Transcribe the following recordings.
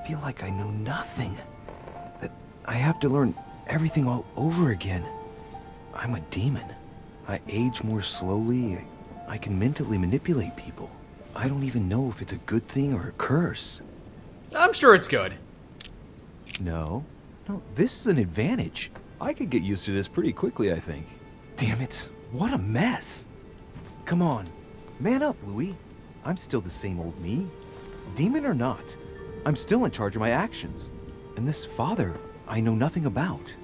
feel like I know nothing. That I have to learn everything all over again. I'm a demon. I age more slowly. I can mentally manipulate people. I don't even know if it's a good thing or a curse. I'm sure it's good. No, this is an advantage. I could get used to this pretty quickly, I think. Damn it, what a mess. Come on, man up, Louis. I'm still the same old me. Demon or not, I'm still in charge of my actions. And this father, I know nothing about.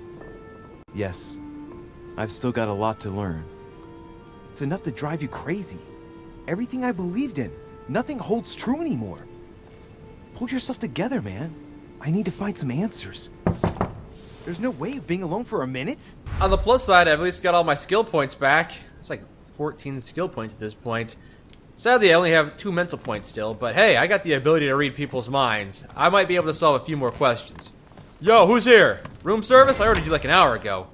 Yes, I've still got a lot to learn. It's enough to drive you crazy. Everything I believed in, nothing holds true anymore. Pull yourself together, man. I need to find some answers. There's no way of being alone for a minute. On the plus side, I've at least got all my skill points back. It's like 14 skill points at this point. Sadly, I only have 2 mental points still, but hey, I got the ability to read people's minds. I might be able to solve a few more questions. Yo, who's here? Room service? I ordered you like an hour ago.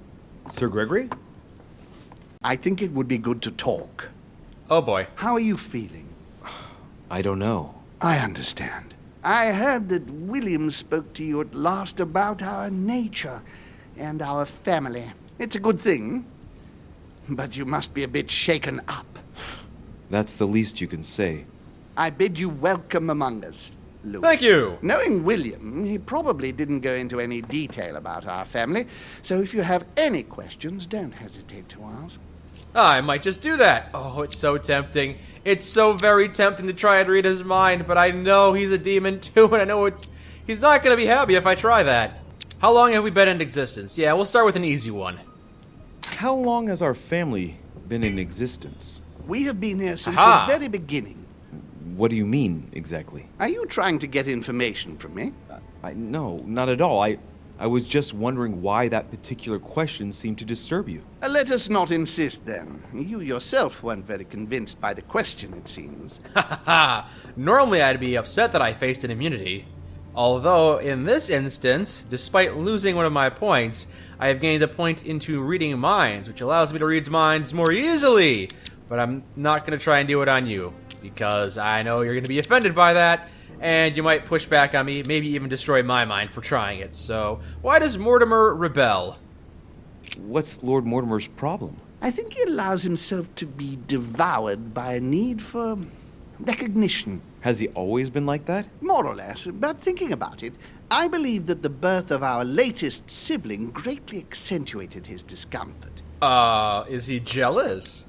Sir Gregory? I think it would be good to talk. Oh boy. How are you feeling? I don't know. I understand. I heard that William spoke to you at last about our nature and our family. It's a good thing, but you must be a bit shaken up. That's the least you can say. I bid you welcome among us, Louis. Thank you. Knowing William, he probably didn't go into any detail about our family, so if you have any questions, don't hesitate to ask. I might just do that. Oh, it's so tempting. It's so very tempting to try and read his mind, but I know he's a demon too, and I know he's not going to be happy if I try that. How long have we been in existence? Yeah, we'll start with an easy one. How long has our family been in existence? We have been here since Aha. the very beginning. What do you mean, exactly? Are you trying to get information from me? No, not at all. I was just wondering why that particular question seemed to disturb you. Let us not insist, then. You yourself weren't very convinced by the question, it seems. Haha. Normally I'd be upset that I faced an immunity. Although, in this instance, despite losing one of my points, I have gained a point into reading minds, which allows me to read minds more easily. But I'm not going to try and do it on you, because I know you're going to be offended by that, and you might push back on me, maybe even destroy my mind for trying it. So, why does Mortimer rebel? What's Lord Mortimer's problem? I think he allows himself to be devoured by a need for recognition. Has he always been like that? More or less, but thinking about it, I believe that the birth of our latest sibling greatly accentuated his discomfort. Is he jealous?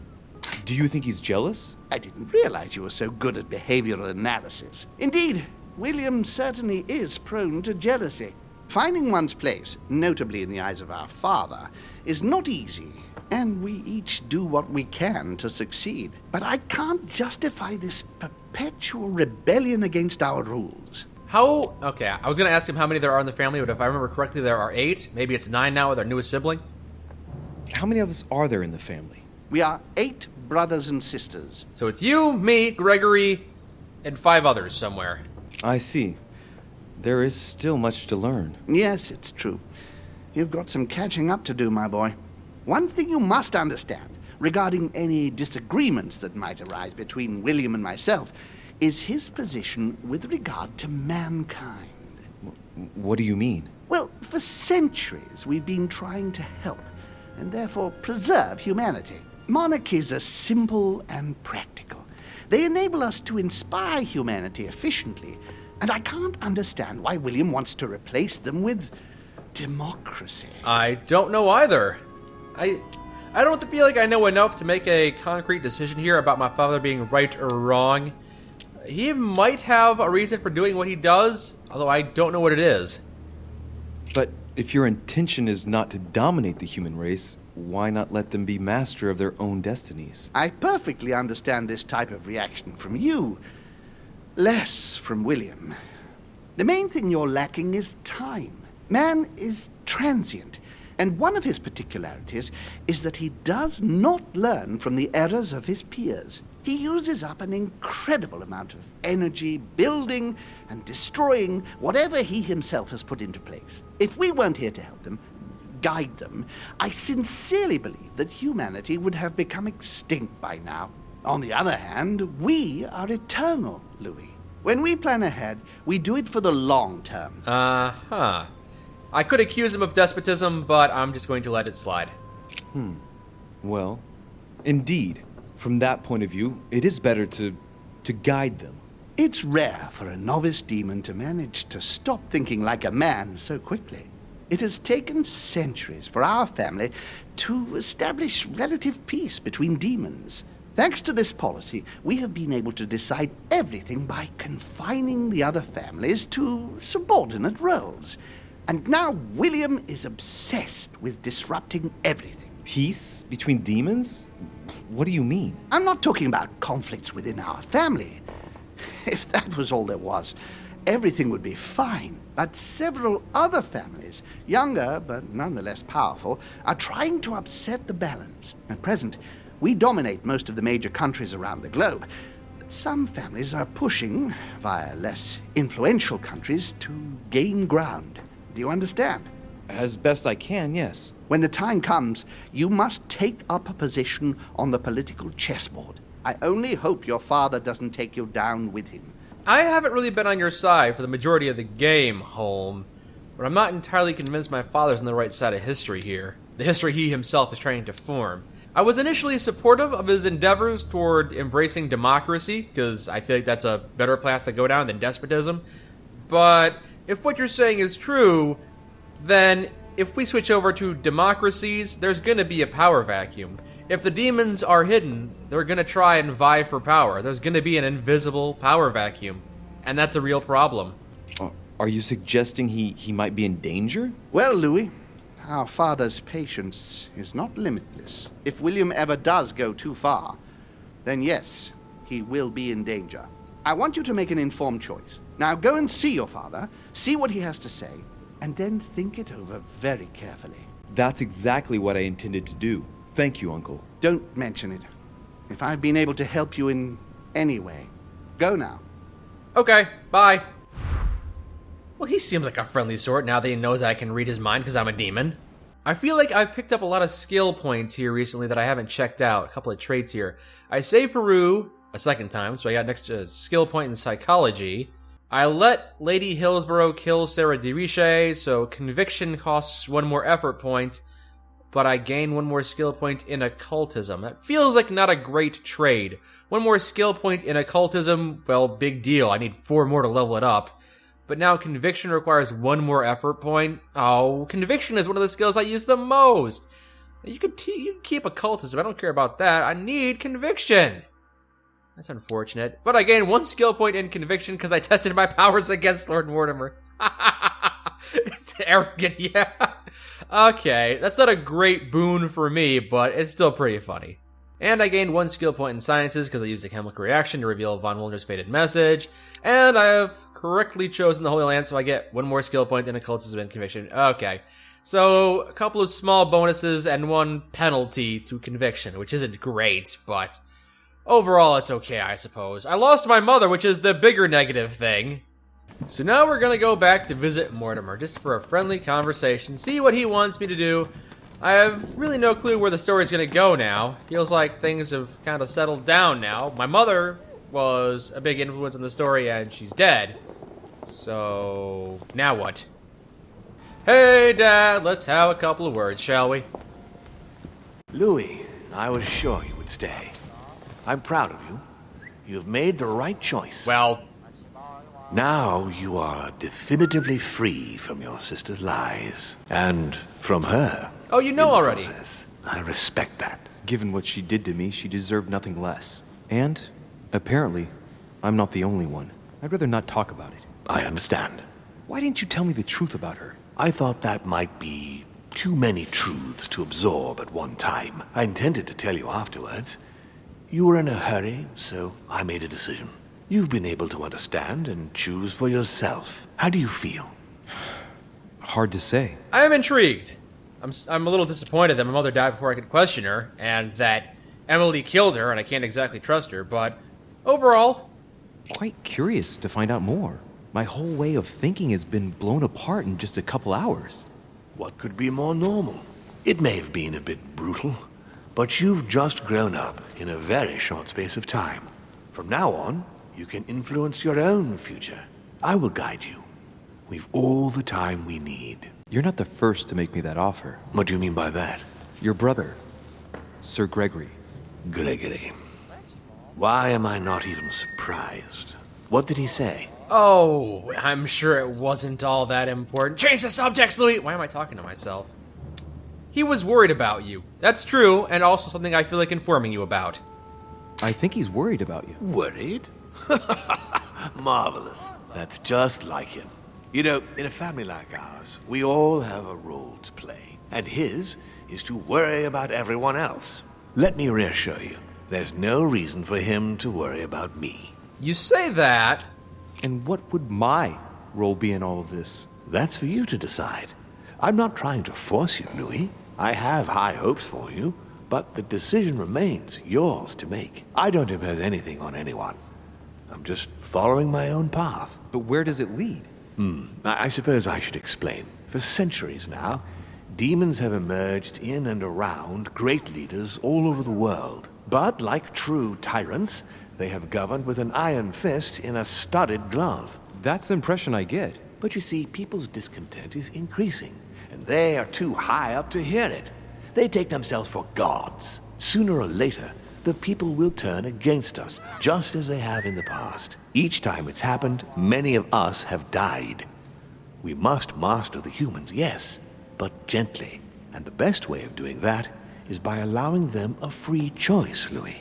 Do you think he's jealous? I didn't realize you were so good at behavioral analysis. Indeed, William certainly is prone to jealousy. Finding one's place, notably in the eyes of our father, is not easy, and we each do what we can to succeed. But I can't justify this perpetual rebellion against our rules. Okay, I was going to ask him how many there are in the family, but if I remember correctly, there are 8. Maybe it's 9 now with our newest sibling. How many of us are there in the family? We are 8 brothers and sisters. So it's you, me, Gregory, and 5 others somewhere. I see. There is still much to learn. Yes, it's true. You've got some catching up to do, my boy. One thing you must understand, regarding any disagreements that might arise between William and myself, is his position with regard to mankind. What do you mean? Well, for centuries we've been trying to help, and therefore preserve humanity. Monarchies are simple and practical. They enable us to inspire humanity efficiently, and I can't understand why William wants to replace them with democracy. I don't know either. I don't feel like I know enough to make a concrete decision here about my father being right or wrong. He might have a reason for doing what he does, although I don't know what it is. But if your intention is not to dominate the human race, why not let them be master of their own destinies? I perfectly understand this type of reaction from you, less from William. The main thing you're lacking is time. Man is transient, and one of his particularities is that he does not learn from the errors of his peers. He uses up an incredible amount of energy building and destroying whatever he himself has put into place. If we weren't here to help them, guide them, I sincerely believe that humanity would have become extinct by now. On the other hand, we are eternal, Louis. When we plan ahead, we do it for the long term. Uh-huh. I could accuse him of despotism, but I'm just going to let it slide. Well, indeed, from that point of view, it is better to guide them. It's rare for a novice demon to manage to stop thinking like a man so quickly. It has taken centuries for our family to establish relative peace between demons. Thanks to this policy, we have been able to decide everything by confining the other families to subordinate roles. And now William is obsessed with disrupting everything. Peace between demons? What do you mean? I'm not talking about conflicts within our family. If that was all there was, everything would be fine. But several other families, younger but nonetheless powerful, are trying to upset the balance. At present, we dominate most of the major countries around the globe. But some families are pushing, via less influential countries, to gain ground. Do you understand? As best I can, yes. When the time comes, you must take up a position on the political chessboard. I only hope your father doesn't take you down with him. I haven't really been on your side for the majority of the game, Holm, but I'm not entirely convinced my father's on the right side of history here. The history he himself is trying to form. I was initially supportive of his endeavors toward embracing democracy, because I feel like that's a better path to go down than despotism. But if what you're saying is true, then if we switch over to democracies, there's going to be a power vacuum. If the demons are hidden, they're going to try and vie for power. There's going to be an invisible power vacuum. And that's a real problem. Are you suggesting he might be in danger? Well, Louis, our father's patience is not limitless. If William ever does go too far, then yes, he will be in danger. I want you to make an informed choice. Now go and see your father, see what he has to say, and then think it over very carefully. That's exactly what I intended to do. Thank you, Uncle. Don't mention it. If I've been able to help you in any way, go now. Okay, bye. Well, he seems like a friendly sort now that he knows I can read his mind because I'm a demon. I feel like I've picked up a lot of skill points here recently that I haven't checked out. A couple of traits here. I saved Peru a second time, so I got an extra skill point in psychology. I let Lady Hillsborough kill Sarah DeRiche, so conviction costs one more effort point, but I gain one more skill point in occultism. That feels like not a great trade. One more skill point in occultism, well, big deal. I need 4 more to level it up. But now conviction requires one more effort point. Oh, conviction is one of the skills I use the most. You can keep occultism. I don't care about that. I need conviction. That's unfortunate. But I gained 1 skill point in conviction because I tested my powers against Lord Mortimer. It's arrogant, yeah. Okay, that's not a great boon for me, but it's still pretty funny. And I gained 1 skill point in sciences because I used a chemical reaction to reveal Von Wilder's fated message. And I have correctly chosen the Holy Land, so I get 1 more skill point in occultism and conviction. Okay. So, a couple of small bonuses and 1 penalty to conviction, which isn't great, but overall it's okay, I suppose. I lost my mother, which is the bigger negative thing. So now we're gonna go back to visit Mortimer, just for a friendly conversation, see what he wants me to do. I have really no clue where the story's gonna go now. Feels like things have kind of settled down now. My mother was a big influence in the story, and she's dead. So, now what? Hey, Dad, let's have a couple of words, shall we? Louis, I was sure you would stay. I'm proud of you. You've made the right choice. Well, Now you are definitively free from your sister's lies. And from her. oh, you know in the already. process. I respect that. Given what she did to me, she deserved nothing less. And, apparently, I'm not the only one. I'd rather not talk about it. I understand. Why didn't you tell me the truth about her? I thought that might be too many truths to absorb at one time. I intended to tell you afterwards. You were in a hurry, so I made a decision. You've been able to understand and choose for yourself. How do you feel? Hard to say. I am intrigued. I'm a little disappointed that my mother died before I could question her, and that Emily killed her, and I can't exactly trust her, but overall, Quite curious to find out more. My whole way of thinking has been blown apart in just a couple hours. What could be more normal? It may have been a bit brutal, but you've just grown up in a very short space of time. From now on, you can influence your own future. I will guide you. We've all the time we need. You're not the first to make me that offer. What do you mean by that? Your brother, Sir Gregory. Gregory. Why am I not even surprised? What did he say? Oh, I'm sure it wasn't all that important. Change the subjects, Louis! Why am I talking to myself? He was worried about you. That's true, and also something I feel like informing you about. I think he's worried about you. Worried? Marvelous. That's just like him. You know, in a family like ours, we all have a role to play, and his is to worry about everyone else. Let me reassure you, there's no reason for him to worry about me. You say that. And what would my role be in all of this? That's for you to decide. I'm not trying to force you, Louis. I have high hopes for you, but the decision remains yours to make. I don't impose anything on anyone. I'm just following my own path. But where does it lead? I suppose I should explain. For centuries now, demons have emerged in and around great leaders all over the world. But like true tyrants, they have governed with an iron fist in a studded glove. That's the impression I get. But you see, people's discontent is increasing, and they are too high up to hear it. They take themselves for gods. Sooner or later, the people will turn against us, just as they have in the past. Each time it's happened, many of us have died. We must master the humans, yes, but gently. And the best way of doing that is by allowing them a free choice, Louis.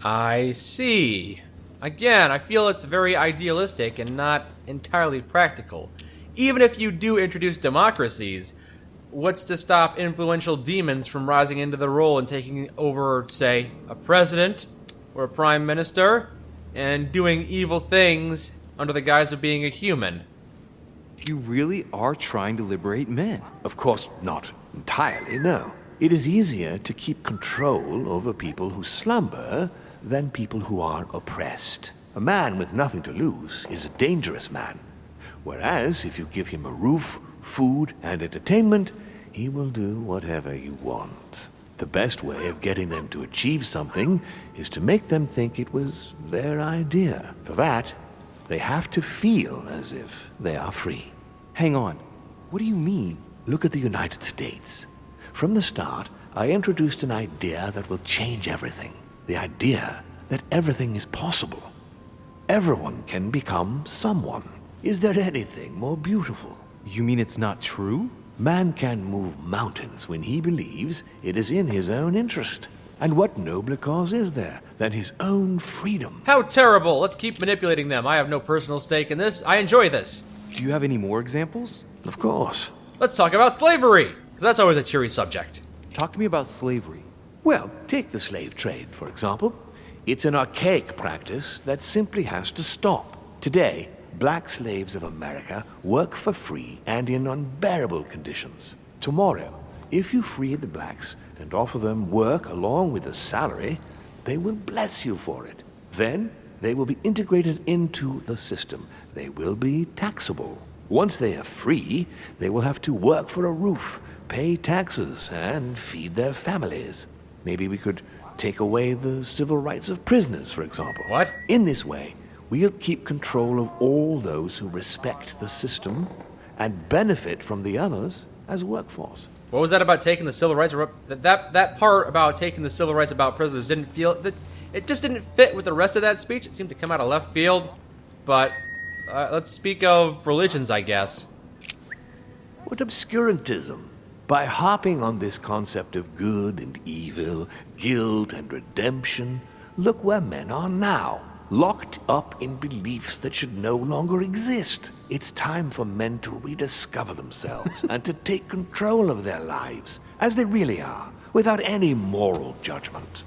I see. Again, I feel it's very idealistic and not entirely practical. Even if you do introduce democracies, what's to stop influential demons from rising into the role and taking over, say, a president or a prime minister and doing evil things under the guise of being a human? You really are trying to liberate men. Of course, not entirely, no. It is easier to keep control over people who slumber than people who are oppressed. A man with nothing to lose is a dangerous man. Whereas, if you give him a roof, food, and entertainment, he will do whatever you want. The best way of getting them to achieve something is to make them think it was their idea. For that, they have to feel as if they are free. Hang on. What do you mean? Look at the United States. From the start, I introduced an idea that will change everything. The idea that everything is possible. Everyone can become someone. Is there anything more beautiful? You mean it's not true? Man can move mountains when he believes it is in his own interest. And what nobler cause is there than his own freedom? How terrible! Let's keep manipulating them. I have no personal stake in this. I enjoy this. Do you have any more examples? Of course. Let's talk about slavery, because that's always a cheery subject. Talk to me about slavery. Well, take the slave trade, for example. It's an archaic practice that simply has to stop. Today, black slaves of America work for free and in unbearable conditions. Tomorrow, if you free the blacks and offer them work along with a salary, they will bless you for it. Then, they will be integrated into the system. They will be taxable. Once they are free, they will have to work for a roof, pay taxes, and feed their families. Maybe we could take away the civil rights of prisoners, for example. What? In this way, we'll keep control of all those who respect the system and benefit from the others as workforce. What was that about taking the civil rights? That part about taking the civil rights about prisoners didn't feel that it just didn't fit with the rest of that speech. It seemed to come out of left field. But let's speak of religions, I guess. What obscurantism! By harping on this concept of good and evil, guilt and redemption, look where men are now, locked up in beliefs that should no longer exist. It's time for men to rediscover themselves and to take control of their lives, as they really are, without any moral judgment.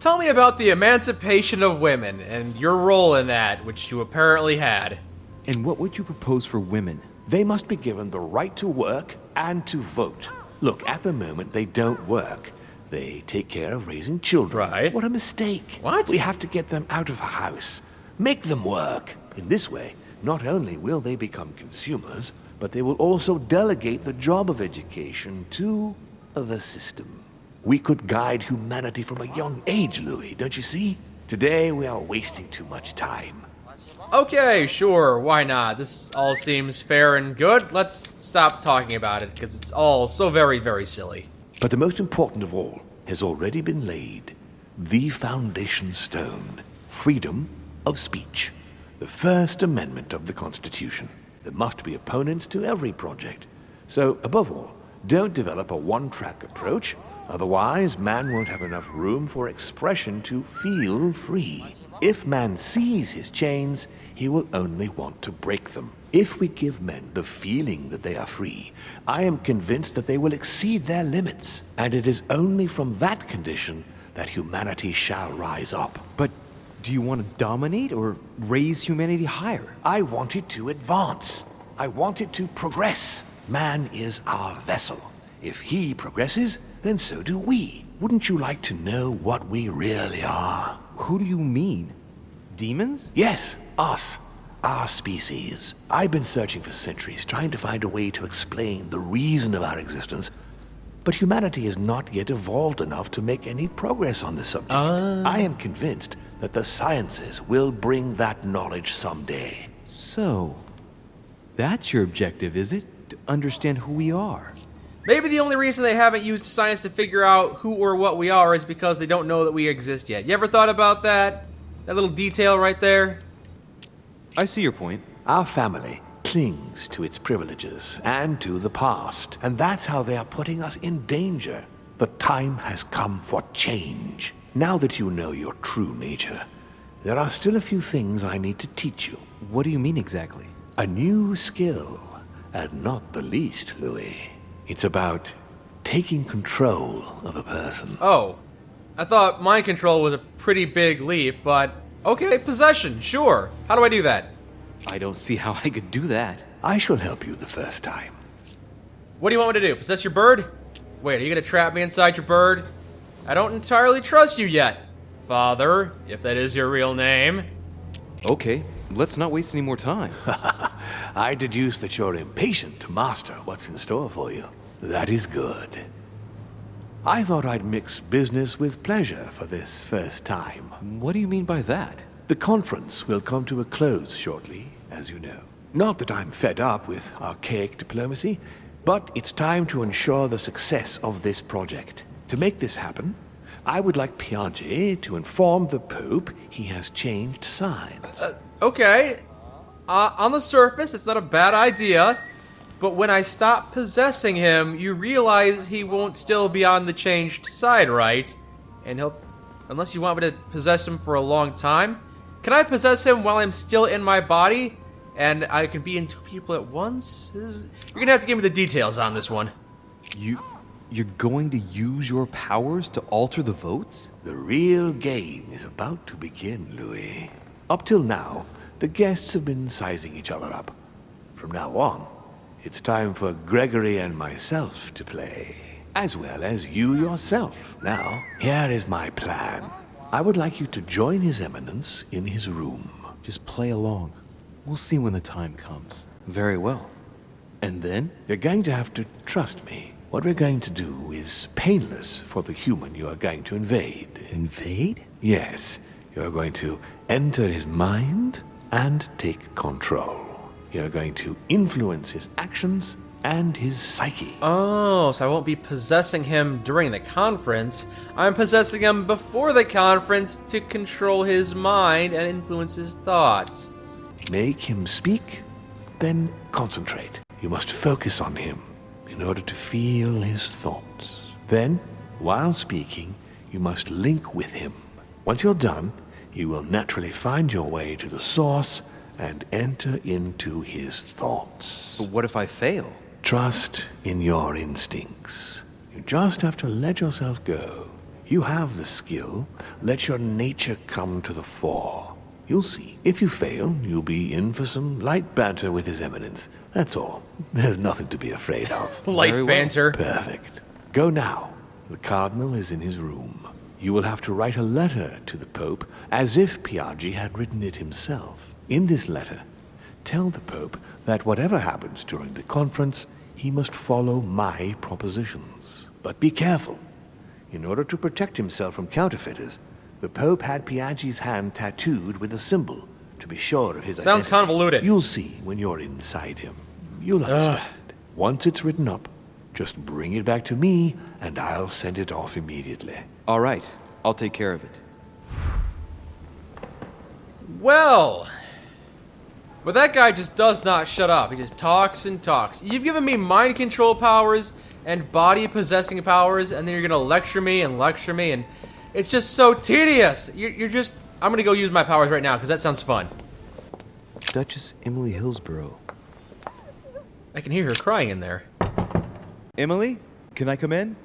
Tell me about the emancipation of women and your role in that, which you apparently had. And what would you propose for women? They must be given the right to work and to vote. Look, at the moment, they don't work. They take care of raising children. Right. What a mistake. What? We have to get them out of the house. Make them work. In this way, not only will they become consumers, but they will also delegate the job of education to the system. We could guide humanity from a young age, Louis, don't you see? Today we are wasting too much time. Okay, sure, why not? This all seems fair and good. Let's stop talking about it, because it's all so very, very silly. But the most important of all has already been laid. The foundation stone. Freedom of speech. The First Amendment of the Constitution. There must be opponents to every project. So, above all, don't develop a one-track approach. Otherwise, man won't have enough room for expression to feel free. If man sees his chains, he will only want to break them. If we give men the feeling that they are free, I am convinced that they will exceed their limits. And it is only from that condition that humanity shall rise up. But do you want to dominate or raise humanity higher? I want it to advance. I want it to progress. Man is our vessel. If he progresses, then so do we. Wouldn't you like to know what we really are? Who do you mean? Demons? Yes, us. Our species. I've been searching for centuries, trying to find a way to explain the reason of our existence. But humanity has not yet evolved enough to make any progress on this subject. I am convinced that the sciences will bring that knowledge someday. So, that's your objective, is it? To understand who we are? Maybe the only reason they haven't used science to figure out who or what we are is because they don't know that we exist yet. You ever thought about that? That little detail right there? I see your point. Our family clings to its privileges and to the past, and that's how they are putting us in danger. The time has come for change. Now that you know your true nature, there are still a few things I need to teach you. What do you mean exactly? A new skill, and not the least, Louis. It's about taking control of a person. Oh, I thought mind control was a pretty big leap, but okay, possession, sure. How do I do that? I don't see how I could do that. I shall help you the first time. What do you want me to do? Possess your bird? Wait, are you gonna trap me inside your bird? I don't entirely trust you yet, Father, if that is your real name. Okay, let's not waste any more time. I deduce that you're impatient to master what's in store for you. That is good. I thought I'd mix business with pleasure for this first time. What do you mean by that? The conference will come to a close shortly, as you know. Not that I'm fed up with archaic diplomacy, but it's time to ensure the success of this project. To make this happen, I would like Piaget to inform the Pope he has changed sides. Okay. On the surface, it's not a bad idea, but when I stop possessing him, you realize he won't still be on the changed side, right? And he'll... Unless you want me to possess him for a long time? Can I possess him while I'm still in my body? And I can be in two people at once? You're gonna have to give me the details on this one. You're going to use your powers to alter the votes? The real game is about to begin, Louis. Up till now, the guests have been sizing each other up. From now on, it's time for Gregory and myself to play. As well as you yourself. Now, here is my plan. I would like you to join His Eminence in his room. Just play along. We'll see when the time comes. Very well. And then? You're going to have to trust me. What we're going to do is painless for the human you are going to invade. Invade? Yes, you're going to enter his mind and take control. You're going to influence his actions and his psyche. Oh, so I won't be possessing him during the conference. I'm possessing him before the conference to control his mind and influence his thoughts. Make him speak, then concentrate. You must focus on him in order to feel his thoughts. Then, while speaking, you must link with him. Once you're done, you will naturally find your way to the source and enter into his thoughts. But what if I fail? Trust in your instincts. You just have to let yourself go. You have the skill. Let your nature come to the fore. You'll see. If you fail, you'll be in for some light banter with His Eminence. That's all. There's nothing to be afraid of. Light Very well. banter. Perfect. Go now. The Cardinal is in his room. You will have to write a letter to the Pope as if Piaget had written it himself. In this letter, tell the Pope that whatever happens during the conference, he must follow my propositions. But be careful. In order to protect himself from counterfeiters, The Pope had Piaggi's hand tattooed with a symbol to be sure of his Sounds identity. convoluted. You'll see when you're inside him. You'll understand. Once it's written up, just bring it back to me, and I'll send it off immediately. All right, I'll take care of it. Well, but that guy just does not shut up. He just talks and talks. You've given me mind control powers and body possessing powers, and then you're gonna lecture me, and it's just so tedious. You're just. I'm gonna go use my powers right now because that sounds fun. Duchess Emily Hillsborough. I can hear her crying in there. Emily, can I come in?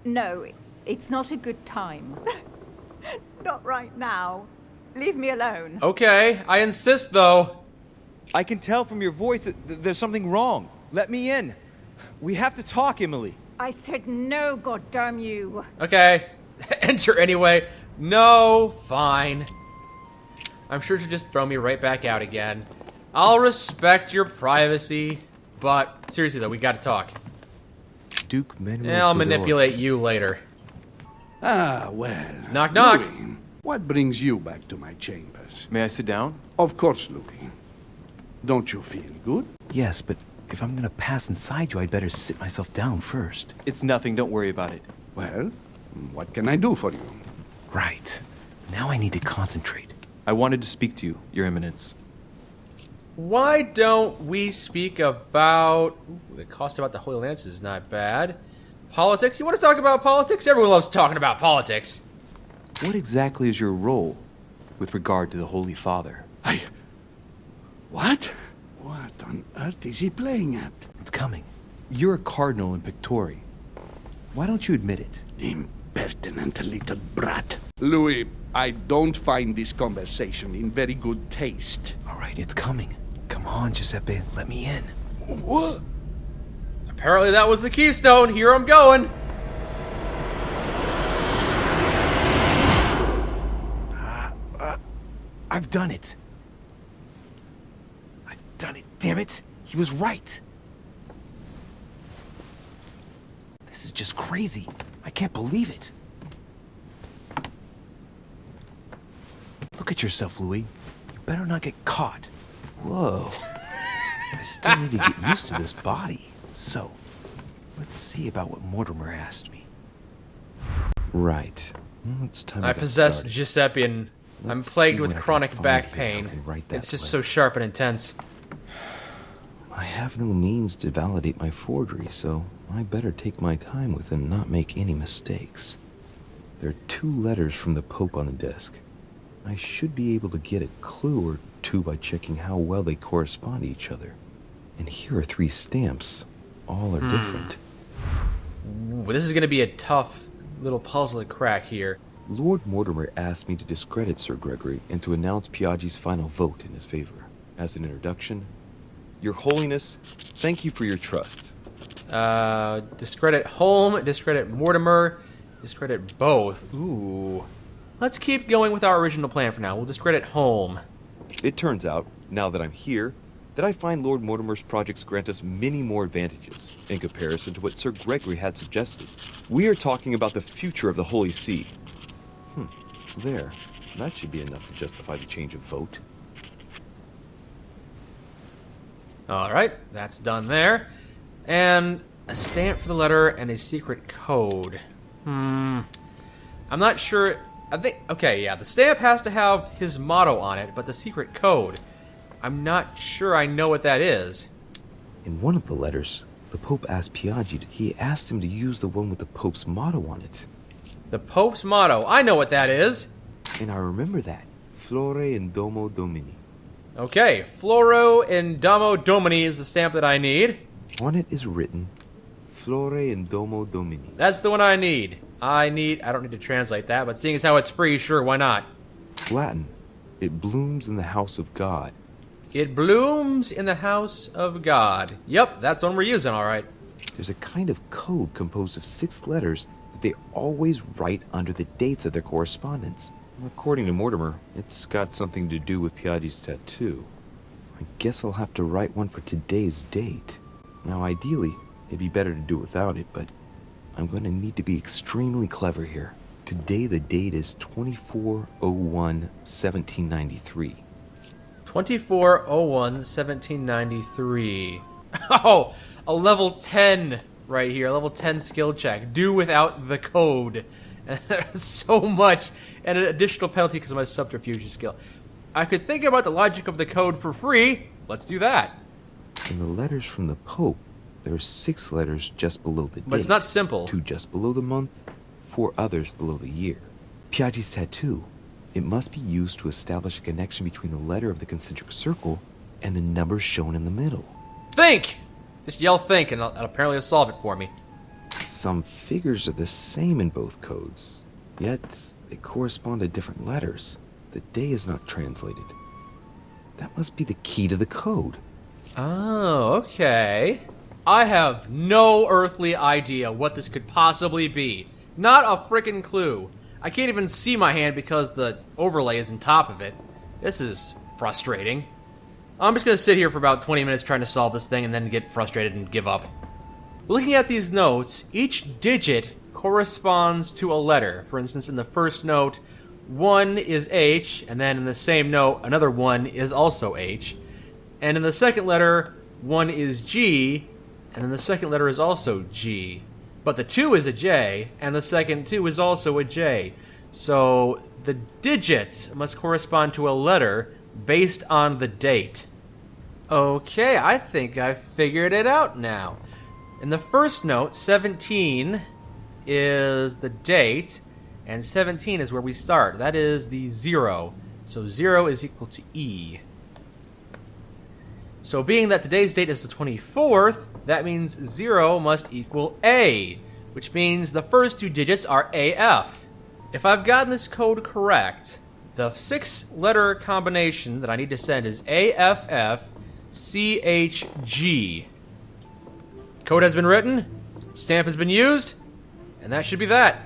No, it's not a good time. Not right now. Leave me alone. Okay, I insist though. I can tell from your voice that there's something wrong. Let me in. We have to talk, Emily. I said no, goddamn you. Okay, enter anyway. No, fine. I'm sure she'll just throw me right back out again. I'll respect your privacy, but seriously though, we gotta talk. Duke Manuel. Yeah, I'll Fedor. manipulate you later. Ah, well. Knock, knock. Louis, what brings you back to my chambers? May I sit down? Of course, Louis. Don't you feel good? Yes, but if I'm gonna pass inside you, I'd better sit myself down first. It's nothing, don't worry about it. Well, what can I do for you? Right. Now I need to concentrate. I wanted to speak to you, Your Eminence. Why don't we speak about... Ooh, the cost about the Holy Lance is not bad. Politics? You want to talk about politics? Everyone loves talking about politics. What exactly is your role with regard to the Holy Father? What? What on earth is he playing at? It's coming. You're a cardinal in Pictori. Why don't you admit it? Impertinent little brat. Louis, I don't find this conversation in very good taste. All right, it's coming. Come on, Giuseppe, let me in. What? Apparently that was the keystone. Here I'm going. I've done it. I've done it, damn it. He was right. This is just crazy. I can't believe it. Look at yourself, Louis. You better not get caught. Whoa. I still need to get used to this body. So, let's see about what Mortimer asked me. Right. Well, it's time I got possess started. Giuseppe and I'm Let's plagued see with what I can chronic find back here. pain. I'll write that It's just letter. so sharp and intense. I have no means to validate my forgery, so I better take my time with it and not make any mistakes. There are 2 letters from the Pope on the desk. I should be able to get a clue or 2 by checking how well they correspond to each other. And here are 3 stamps. All are different. Ooh, this is going to be a tough little puzzle to crack here. Lord Mortimer asked me to discredit Sir Gregory and to announce Piaggi's final vote in his favor. As an introduction, Your Holiness, thank you for your trust. Discredit Holm, discredit Mortimer, discredit both. Ooh. Let's keep going with our original plan for now. We'll discredit Holm. It turns out, now that I'm here, that I find Lord Mortimer's projects grant us many more advantages in comparison to what Sir Gregory had suggested. We are talking about the future of the Holy See. There. That should be enough to justify the change of vote. Alright, that's done there. And a stamp for the letter and a secret code. I'm not sure. I think, okay, yeah, the stamp has to have his motto on it, but the secret code, I'm not sure I know what that is. In one of the letters, the Pope asked Piaggi, he asked him to use the one with the Pope's motto on it. The Pope's motto, I know what that is. And I remember that. Flore in Domo Domini. Okay, Floro in Domo Domini is the stamp that I need. On it is written, Flore in Domo Domini. That's the one I need. I don't need to translate that, but seeing as how it's free, sure, why not? Latin. It blooms in the house of God. It blooms in the house of God. Yep, that's one we're using, alright. There's a kind of code composed of 6 letters that they always write under the dates of their correspondence. According to Mortimer, it's got something to do with Piaggi's tattoo. I guess I'll have to write one for today's date. Now, ideally, it'd be better to do without it, but I'm going to need to be extremely clever here. Today the date is 24/01/1793. 24/01/1793. Oh, a level 10 right here. A level 10 skill check. Do without the code. So much. And an additional penalty because of my subterfuge skill. I could think about the logic of the code for free. Let's do that. In the letters from the Pope, there are 6 letters just below the date. But it's not simple. 2 just below the month, 4 others below the year. Piaggi's tattoo. It must be used to establish a connection between the letter of the concentric circle and the numbers shown in the middle. Think! Just yell think and apparently it'll solve it for me. Some figures are the same in both codes, yet they correspond to different letters. The day is not translated. That must be the key to the code. Oh, okay. I have no earthly idea what this could possibly be. Not a frickin' clue. I can't even see my hand because the overlay is on top of it. This is frustrating. I'm just gonna sit here for about 20 minutes trying to solve this thing and then get frustrated and give up. Looking at these notes, each digit corresponds to a letter. For instance, in the first note, 1 is H, and then in the same note, another 1 is also H. And in the second letter, 1 is G, and then the second letter is also G. But the 2 is a J, and the second 2 is also a J. So the digits must correspond to a letter based on the date. Okay, I think I've figured it out now. In the first note, 17 is the date, and 17 is where we start. That is the 0. So 0 is equal to E. So being that today's date is the 24th, that means 0 must equal A, which means the first 2 digits are AF. If I've gotten this code correct, the 6-letter combination that I need to send is AFFCHG. Code has been written, stamp has been used, and that should be that.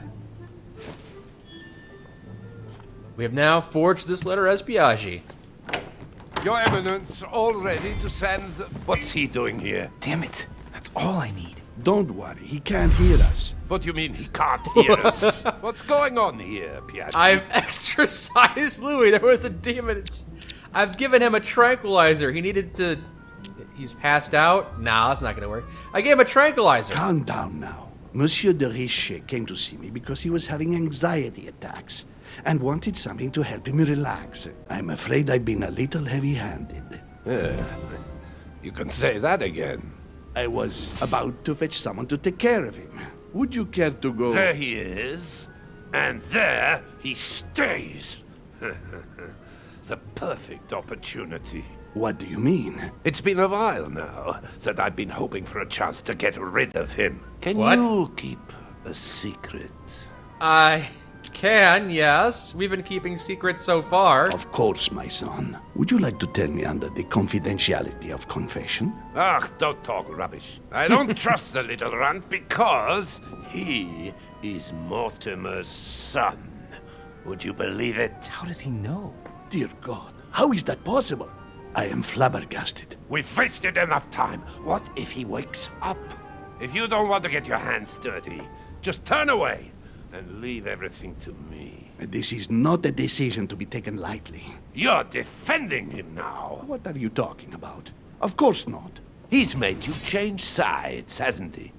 We have now forged this letter as Piaggi. Your Eminence, all ready to send... What's he doing here? Damn it. That's all I need. Don't worry, he can't hear us. What do you mean he can't hear us? What's going on here, Piaggi? I've exorcised Louis. There was a demon. I've given him a tranquilizer. He needed to... He's passed out? Nah, that's not going to work. I gave him a tranquilizer. Calm down now. Monsieur de Richet came to see me because he was having anxiety attacks and wanted something to help him relax. I'm afraid I've been a little heavy-handed. You can say that again. I was about to fetch someone to take care of him. Would you care to go? There he is, and there he stays. The perfect opportunity. What do you mean? It's been a while now that I've been hoping for a chance to get rid of him. Can What? you keep a secret? I can, yes. We've been keeping secrets so far. Of course, my son. Would you like to tell me under the confidentiality of confession? Ah, don't talk rubbish. I don't trust the little runt because he is Mortimer's son. Would you believe it? How does he know? Dear God, how is that possible? I am flabbergasted. We've wasted enough time. What if he wakes up? If you don't want to get your hands dirty, just turn away and leave everything to me. This is not a decision to be taken lightly. You're defending him now. What are you talking about? Of course not. He's made you change sides, hasn't he?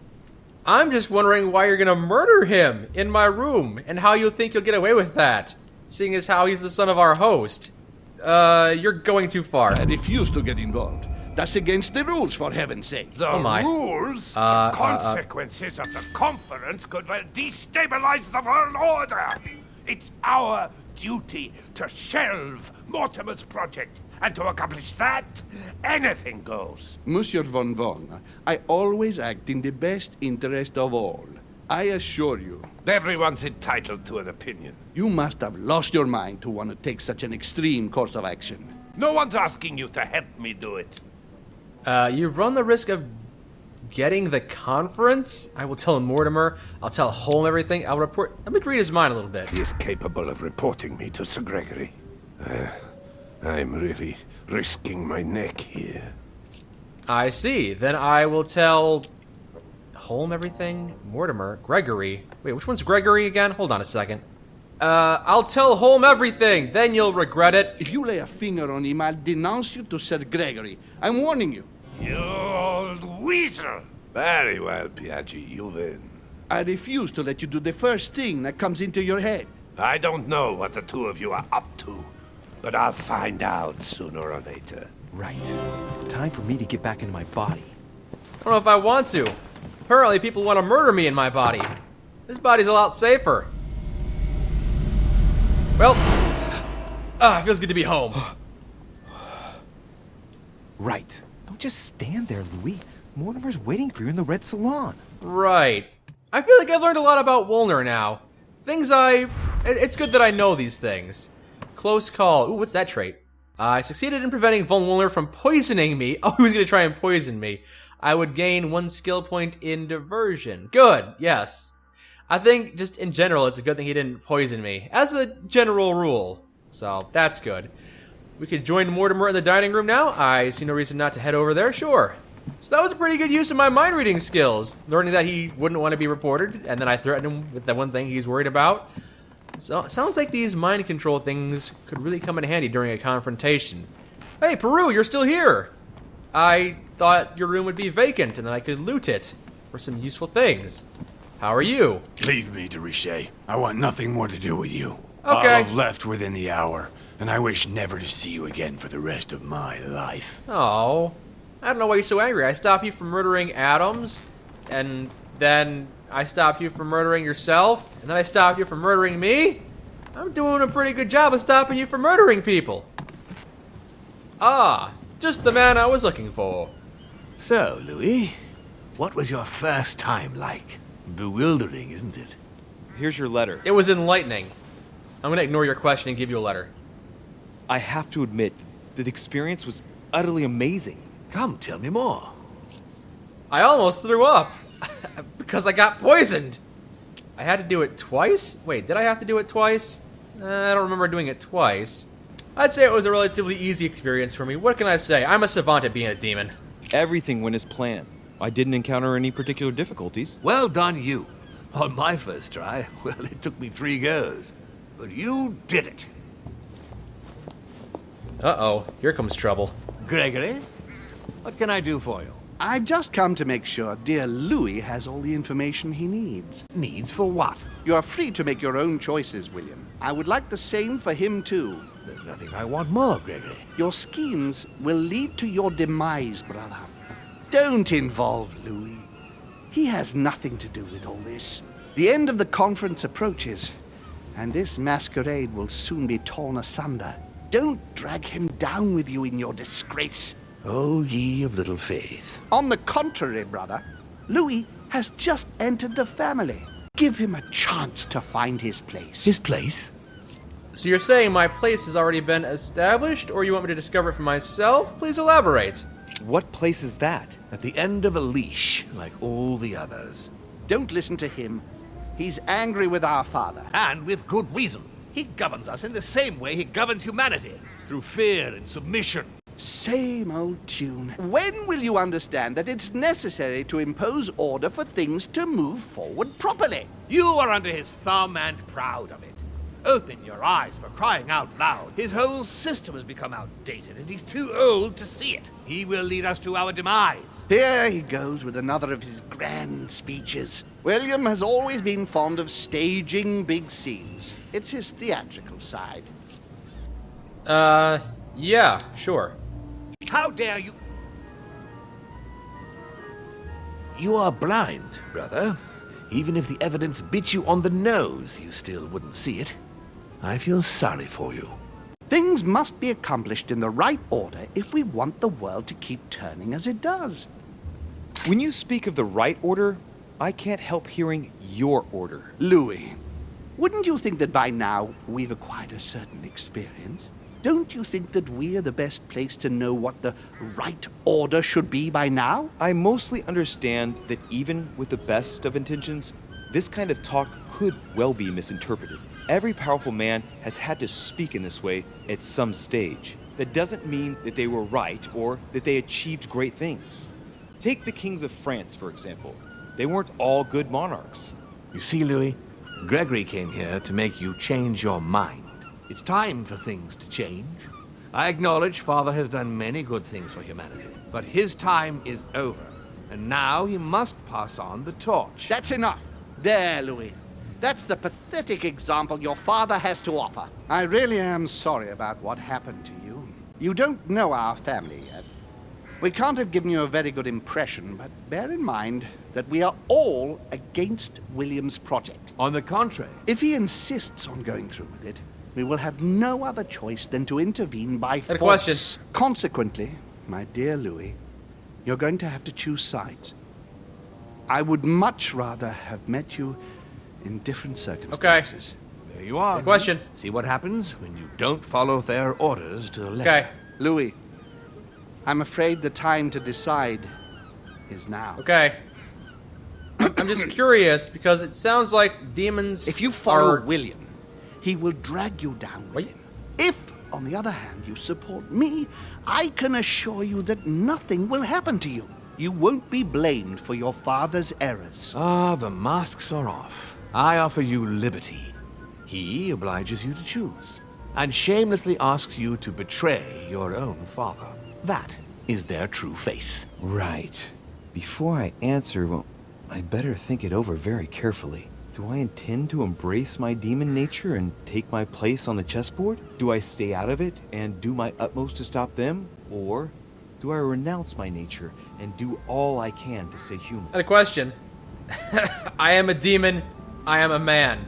I'm just wondering why you're gonna murder him in my room and how you think you'll get away with that, seeing as how he's the son of our host. You're going too far. I refuse to get involved. That's against the rules, for heaven's sake. The Oh my. rules, the consequences of the conference could well destabilize the world order. It's our duty to shelve Mortimer's project, and to accomplish that, anything goes. Monsieur von Von, I always act in the best interest of all. I assure you. Everyone's entitled to an opinion. You must have lost your mind to want to take such an extreme course of action. No one's asking you to help me do it. You run the risk of getting the conference. I will tell Mortimer. I'll tell Holm everything. I'll report. Let me read his mind a little bit. He is capable of reporting me to Sir Gregory. I'm really risking my neck here. I see. Then I will tell Holm everything. Mortimer. Gregory. Wait, which one's Gregory again? Hold on a second. I'll tell Holm everything, then you'll regret it. If you lay a finger on him, I'll denounce you to Sir Gregory. I'm warning you. You old weasel! Very well, Piaggi, you win. I refuse to let you do the first thing that comes into your head. I don't know what the two of you are up to, but I'll find out sooner or later. Right. Time for me to get back into my body. I don't know if I want to. Apparently people want to murder me in my body. This body's a lot safer. Well, it feels good to be home. Right. Don't just stand there, Louis. Mortimer's waiting for you in the red salon. Right. I feel like I've learned a lot about Woolner now. It's good that I know these things. Close call. Ooh, what's that trait? I succeeded in preventing Von Woolner from poisoning me. Oh, he was going to try and poison me. I would gain 1 skill point in diversion. Good, yes. I think, just in general, it's a good thing he didn't poison me. As a general rule. So, that's good. We could join Mortimer in the dining room now. I see no reason not to head over there. Sure. So that was a pretty good use of my mind reading skills. Learning that he wouldn't want to be reported, and then I threatened him with the one thing he's worried about. So it sounds like these mind control things could really come in handy during a confrontation. Hey, Peru, you're still here! I thought your room would be vacant, and then I could loot it for some useful things. How are you? Leave me, de Richet. I want nothing more to do with you. Okay. I'll have left within the hour, and I wish never to see you again for the rest of my life. Oh, I don't know why you're so angry. I stopped you from murdering Adams, and then I stopped you from murdering yourself, and then I stopped you from murdering me. I'm doing a pretty good job of stopping you from murdering people. Ah, just the man I was looking for. So, Louis, what was your first time like? Bewildering, isn't it? Here's your letter. It was enlightening. I'm gonna ignore your question and give you a letter. I have to admit that the experience was utterly amazing. Come, tell me more. I almost threw up because I got poisoned. I had to do it twice? Wait, did I have to do it twice? I don't remember doing it twice. I'd say it was a relatively easy experience for me. What can I say? I'm a savant at being a demon. Everything went as planned. I didn't encounter any particular difficulties. Well done, you. On my first try, well, it took me 3 goes. But you did it. Uh-oh, here comes trouble. Gregory, what can I do for you? I've just come to make sure dear Louis has all the information he needs. Needs for what? You are free to make your own choices, William. I would like the same for him, too. There's nothing I want more, Gregory. Your schemes will lead to your demise, brother. Don't involve Louis. He has nothing to do with all this. The end of the conference approaches, and this masquerade will soon be torn asunder. Don't drag him down with you in your disgrace. Oh, ye of little faith. On the contrary, brother, Louis has just entered the family. Give him a chance to find his place. His place? So you're saying my place has already been established, or you want me to discover it for myself? Please elaborate. What place is that? At the end of a leash, like all the others. Don't listen to him. He's angry with our father. And with good reason. He governs us in the same way he governs humanity, through fear and submission. Same old tune. When will you understand that it's necessary to impose order for things to move forward properly? You are under his thumb and proud of it. Open your eyes, for crying out loud. His whole system has become outdated, and he's too old to see it. He will lead us to our demise. Here he goes with another of his grand speeches. William has always been fond of staging big scenes. It's his theatrical side. Yeah, sure. How dare you? You are blind, brother. Even if the evidence bit you on the nose, you still wouldn't see it. I feel sorry for you. Things must be accomplished in the right order if we want the world to keep turning as it does. When you speak of the right order, I can't help hearing your order. Louis, wouldn't you think that by now we've acquired a certain experience? Don't you think that we are the best place to know what the right order should be by now? I mostly understand that even with the best of intentions, this kind of talk could well be misinterpreted. Every powerful man has had to speak in this way at some stage. That doesn't mean that they were right or that they achieved great things. Take the kings of France, for example. They weren't all good monarchs. You see, Louis, Gregory came here to make you change your mind. It's time for things to change. I acknowledge Father has done many good things for humanity, but his time is over, and now he must pass on the torch. That's enough. There, Louis. That's the pathetic example your father has to offer. I really am sorry about what happened to you. You don't know our family yet. We can't have given you a very good impression, but bear in mind that we are all against William's project. On the contrary, If he insists on going through with it, we will have no other choice than to intervene by Got a force. question. Consequently, my dear Louis, you're going to have to choose sides. I would much rather have met you in different circumstances. there you are. Good question. See what happens when you don't follow their orders to the letter. Okay. Louis, I'm afraid the time to decide is now. Okay. I'm just curious because it sounds like demons. If you follow are... William, he will drag you down with Wait. him. If, on the other hand, you support me, I can assure you that nothing will happen to you. You won't be blamed for your father's errors. Ah, the masks are off. I offer you liberty. He obliges you to choose, and shamelessly asks you to betray your own father. That is their true face. Right. Before I answer, well, I'd better think it over very carefully. Do I intend to embrace my demon nature and take my place on the chessboard? Do I stay out of it and do my utmost to stop them? Or do I renounce my nature and do all I can to stay human? I had a question. I am a demon. I am a man.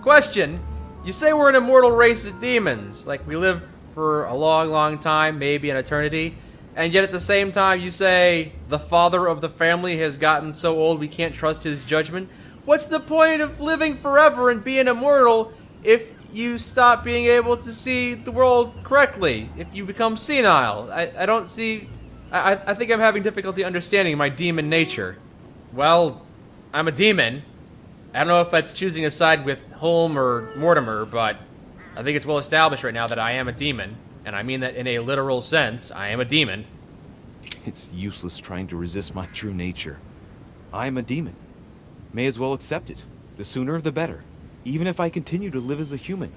Question. You say we're an immortal race of demons. Like, we live for a long, long time, maybe an eternity. And yet at the same time, you say the father of the family has gotten so old we can't trust his judgment. What's the point of living forever and being immortal if you stop being able to see the world correctly? If you become senile? I don't see... I think I'm having difficulty understanding my demon nature. Well, I'm a demon. I don't know if that's choosing a side with Holm or Mortimer, but I think it's well established right now that I am a demon. And I mean that in a literal sense. I am a demon. It's useless trying to resist my true nature. I am a demon. May as well accept it. The sooner the better. Even if I continue to live as a human,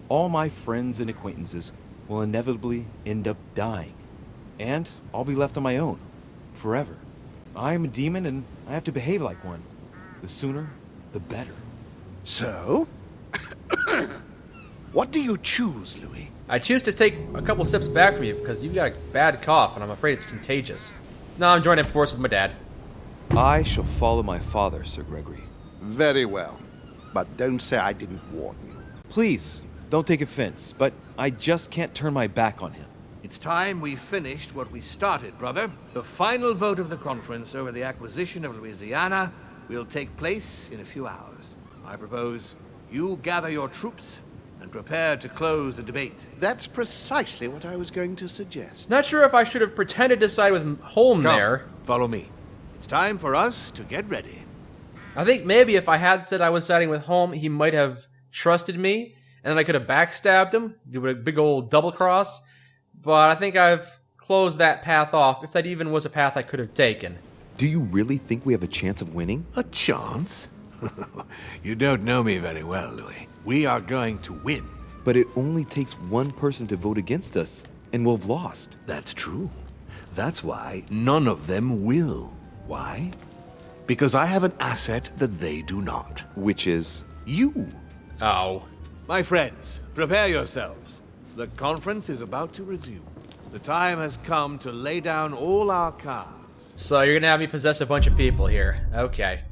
all my friends and acquaintances will inevitably end up dying. And I'll be left on my own. Forever. I am a demon and I have to behave like one. The sooner, the better. So? What do you choose, Louis? I choose to take a couple steps back from you because you've got a bad cough and I'm afraid it's contagious. No, I'm joining force with my dad. I shall follow my father, Sir Gregory. Very well. But don't say I didn't warn you. Please, don't take offense, but I just can't turn my back on him. It's time we finished what we started, brother. The final vote of the conference over the acquisition of Louisiana will take place in a few hours. I propose you gather your troops and prepare to close the debate. That's precisely what I was going to suggest. Not sure if I should have pretended to side with Holm Come, there. follow me. It's time for us to get ready. I think maybe if I had said I was siding with Holm, he might have trusted me, and then I could have backstabbed him, do a big old double cross. But I think I've closed that path off, if that even was a path I could have taken. Do you really think we have a chance of winning? A chance? You don't know me very well, Louis. We are going to win. But it only takes one person to vote against us, and we'll have lost. That's true. That's why none of them will. Why? Because I have an asset that they do not. Which is... You. Oh. My friends, prepare yourselves. The conference is about to resume. The time has come to lay down all our cards. So you're gonna have me possess a bunch of people here. Okay.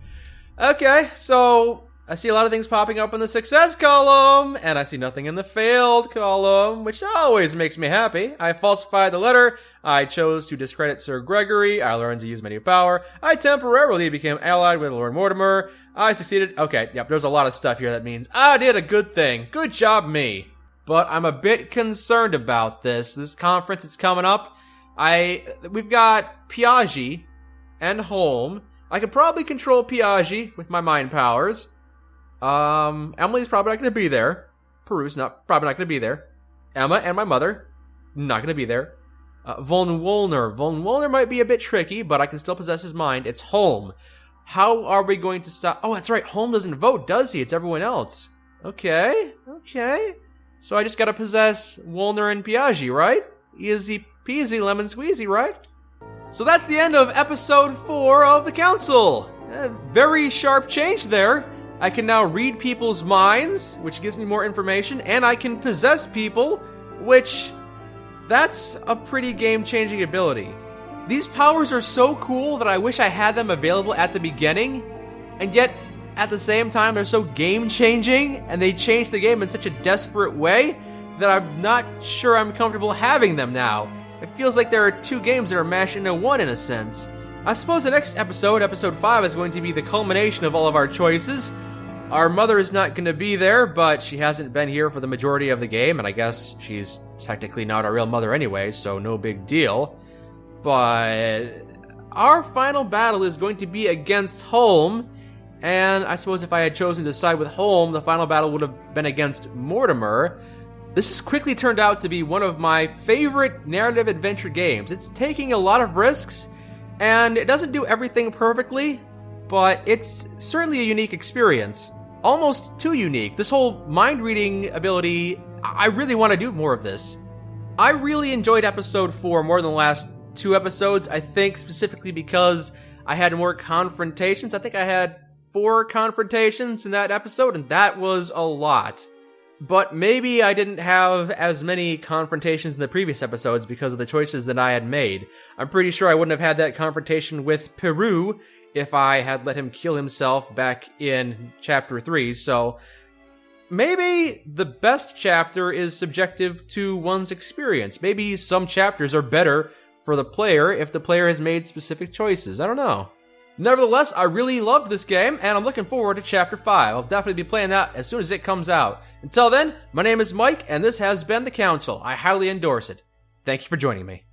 Okay, so I see a lot of things popping up in the success column, and I see nothing in the failed column, which always makes me happy. I falsified the letter. I chose to discredit Sir Gregory. I learned to use many power. I temporarily became allied with Lord Mortimer. I succeeded. Okay, yep, there's a lot of stuff here that means I did a good thing. Good job, me. But I'm a bit concerned about this. This conference is coming up. We've got Piaggi and Holm. I could probably control Piaggi with my mind powers. Emily's probably not going to be there. Peru's probably not going to be there. Emma and my mother, not going to be there. Von Wollner might be a bit tricky, but I can still possess his mind. It's Holm. How are we going to stop? Oh, that's right. Holm doesn't vote, does he? It's everyone else. Okay. So I just gotta possess Wolner and Piaggi, right? Easy peasy lemon squeezy, right? So that's the end of episode 4 of the Council. Very sharp change there. I can now read people's minds, which gives me more information, and I can possess people, which... that's a pretty game-changing ability. These powers are so cool that I wish I had them available at the beginning, and yet, at the same time, they're so game-changing, and they change the game in such a desperate way that I'm not sure I'm comfortable having them now. It feels like there are 2 games that are mashed into one in a sense. I suppose the next episode, episode 5, is going to be the culmination of all of our choices. Our mother is not going to be there, but she hasn't been here for the majority of the game, and I guess she's technically not our real mother anyway, so no big deal. But our final battle is going to be against Holm, and I suppose if I had chosen to side with Holm, the final battle would have been against Mortimer. This has quickly turned out to be one of my favorite narrative adventure games. It's taking a lot of risks, and it doesn't do everything perfectly, but it's certainly a unique experience. Almost too unique. This whole mind-reading ability, I really want to do more of this. I really enjoyed episode 4 more than the last 2 episodes, I think specifically because I had more confrontations. I think I had 4 confrontations in that episode, and that was a lot. But maybe I didn't have as many confrontations in the previous episodes because of the choices that I had made. I'm pretty sure I wouldn't have had that confrontation with Peru if I had let him kill himself back in chapter 3, so maybe the best chapter is subjective to one's experience. Maybe some chapters are better for the player if the player has made specific choices. I don't know. Nevertheless, I really loved this game, and I'm looking forward to Chapter 5. I'll definitely be playing that as soon as it comes out. Until then, my name is Mike, and this has been The Council. I highly endorse it. Thank you for joining me.